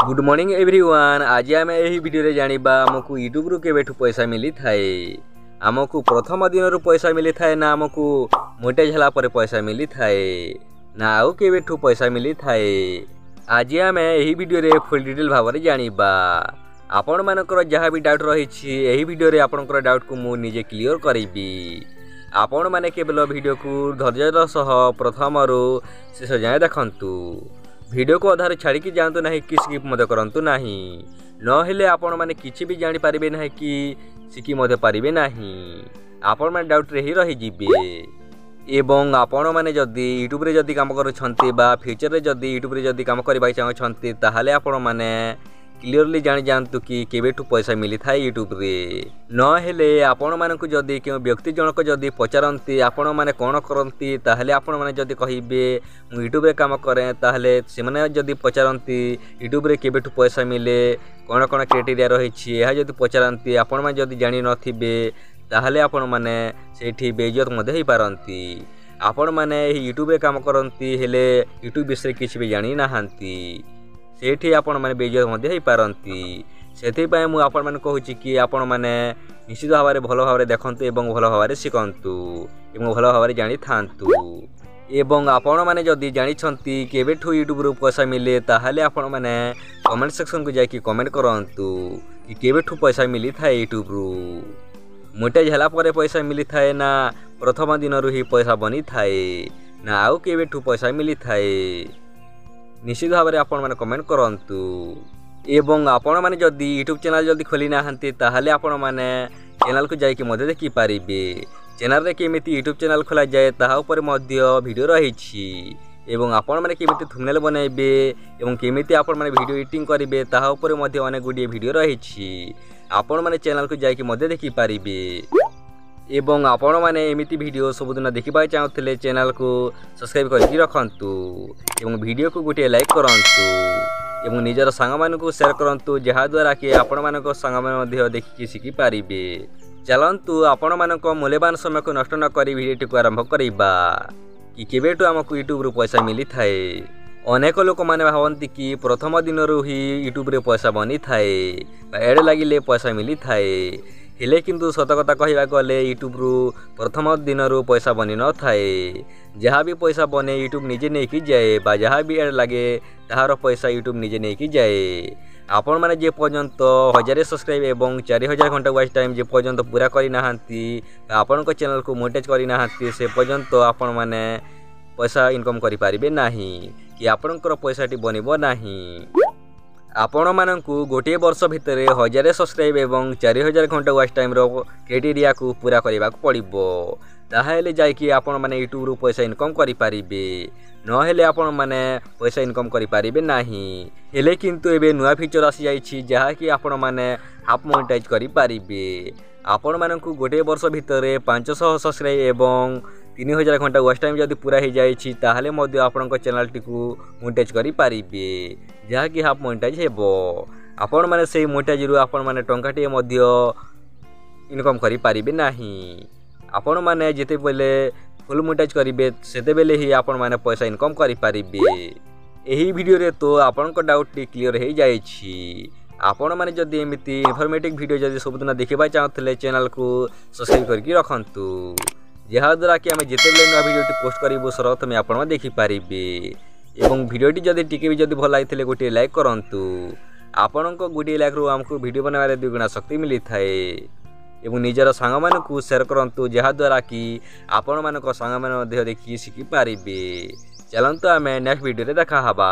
Good morning everyone. आज आम यही वीडियो जानिबा आमको यूट्यूब रु केबेठु पैसा मिली थाए। आमको प्रथम दिन रु पैसा मिली थाए ना आमको मोटे झाला पर पैसा मिली थाए ना आउ केबेठु पैसा मिली थाए। आज आम यही वीडियो रे फुल डिटेल भाव में जानिबा। आपण मानकर जहाँ भी डाउट रही यही वीडियो रे आपनकर डाउट को मु निजे क्लियर करिबी। आपण माने केवल वीडियो को धैर्य सह प्रथम रु शेष जाए देखंतु। वीडियो को अधार छाड़ी की जातु ना कि स्किप मत करंतु नाही नहेले आपण माने किछि भी जानि पारिबे ना कि सिखि मत पारिबे नाही। आपण माने डाउट रे ही रहि जिबे। एवं आपण माने जदी यूट्यूब रे जदी काम करूछंती बा फ्यूचर रे जदी यूट्यूब रे जदी काम करबा चाहछंती ताहाले आपण माने क्लियरली जानि जानतु कि केबेठु पैसा मिली थाए यूट्यूब रे। न हेले आपण मानकु जदी के व्यक्ति जनक जदी पचारंती आपण माने कोन करंती ताहाले आपण माने जदी कहिबे मु यूट्यूब रे काम करे ताहाले से माने जदी पचारंती यूट्यूब रे केबेठु पैसा मिले कोन कोन क्राइटेरिया रही छि एहा जदी पचारंती आपण माने जदी जानि नथिबे ताहाले आपण माने सेठी बेइज्जत मध्ये ही पारंती। आपण माने यूट्यूब रे काम करंती हेले यूट्यूब विषय किछि भी जानि नाहंती सेठी आपण माने बेइज्जत मध्ये ही पारंती। सेथि पय मु आपण माने कहूची कि आपण माने निश्चित भाव में भल भाव में देखंतु एवं भल भाव में शिखंतु एवं भल भाव में जानि थांतु। एवं आपण माने जदी जानि छंती केबेठु यूट्यूब रु पैसा मिले ताहाले आपण माने कमेंट सेक्शन को जाई कि कमेंट करंतु कि केबेठु पैसा मिली थाए यूट्यूब रु। मोटे झाला पर पैसा मिली थाए ना प्रथम दिन रु ही पैसा बनी थाए ना आउ केबेठु पैसा मिली थाए निश्चित भाव में आपण माने कमेंट करंतु। एवं आपण माने जदी यूट्यूब चैनल जदी खोली नाहंती ताहाले आपण माने चैनल को जाई कि मधे देखि पारिबे। चैनल रे केमिति यूट्यूब चैनल खोला जाए ताहा ऊपर मध्य वीडियो रही छी। एवं आपण माने केमिति थंबनेल बनाइबे एवं केमिति आपण माने वीडियो एडिटिंग करिवे ताहा ऊपर मध्य अनेक गुडी वीडियो रही छी। आपण माने चैनल को जाई कि मधे देखि पारिबे। एवं आपण माने एमिति वीडियो सबुदिन देखिबा चाहूले चैनल को सब्सक्राइब करके रखंतु एवं वीडियो को गोटे लाइक करंतु एवं निजर सांग मान को शेयर करंतु जहा द्वारा कि आपण मानक सांग मान मध्ये देखि शिखि पारिबे। चलंतु आपण मानक मूल्यवान समय को नष्ट न करी वीडियो को आरंभ करिबा कि केबेटु हमकु यूट्यूब रु पैसा मिली थाए। अनेक लोक माने भावंती कि प्रथम दिन रु ही यूट्यूब रे पैसा बनी थाए बा एड लागिले पैसा मिली थाए हेले किंतु सत कथा कहवा गले यूट्यूब रु प्रथम दिन रु पैसा बनी न थाए। जहाँ भी पैसा बने यूट्यूब निजे नहीं कि जाए बा जहाँ भी एड लगे ताहार पैसा यूट्यूब निजे नहीं कि जाए। आपण माने जे पर्यंत 1000 सब्सक्राइब एवं 4000 घंटा वॉच टाइम जे पर्यंत पूरा करी नाहंती आपण को चैनल को मोनेटाइज करी नाहंती से पर्यंत आपण माने पैसा इनकम करि पारिबे नाही कि आपणकर पैसाटी बनिबो नाही। आपण मानकु गोटे वर्ष भितर 1000 सब्सक्राइब एवं 4000 घंटा वॉच टाइम रो क्राइटेरिया को पूरा करबा को पड़िबो ताहाले जाय कि आपण माने यूट्यूब रु पैसा इनकम करि पारिबे। न हेले आपण माने पैसा इनकम करि पारिबे नाही। हेले किंतु एबे नुवा फीचर आसी जाय छी जहा कि आपण माने हाफ मोनेटाइज करि पारिबे। आपण मानकु गोटे वर्ष भितर 500 सब्सक्राइब एवं 3000 घंटा वॉच टाइम जदि पूरा हो जाए ताहाले मध्य आपणक चैनल टी को मोनेटाइज करि पारिबे जहा कि हाफ मोनेटाइज हेबो। आपण माने सेही मोनेटाइज रु आपण माने टंकाटी मध्य इनकम करि पारिबे नाही। आपण माने जेते बेले फुल मोनेटाइज करिवे सेते बेले ही आपण माने पैसा इनकम करि पारिबे। एही वीडियो रे तो आपणक डाउट टी क्लियर हो जाय छी। आपण माने जदि एमिति इन्फॉर्मेटिव वीडियो जदि सबदिन देखिबा चाहथले चैनल को सब्सक्राइब करके रखंतु जहा द्वारा कि आम जिते बेले नुआ वीडियो पोस्ट करूँ सर्वत में आपण देखिपारे। एवं वीडियोटी जदि टिके भी जदि भल लगी गोटे लाइक करंतु आपण गोटे लाइक रू आमको वीडियो बनावे 2 गुणा शक्ति मिली थाए। एवं निजर सांग मान को शेयर करंतु जहा द्वारा कि आपण मान सांग मान देखि शिखि पारिबे। चलंतु आम नेक्स्ट वीडियो रे देखा हबा।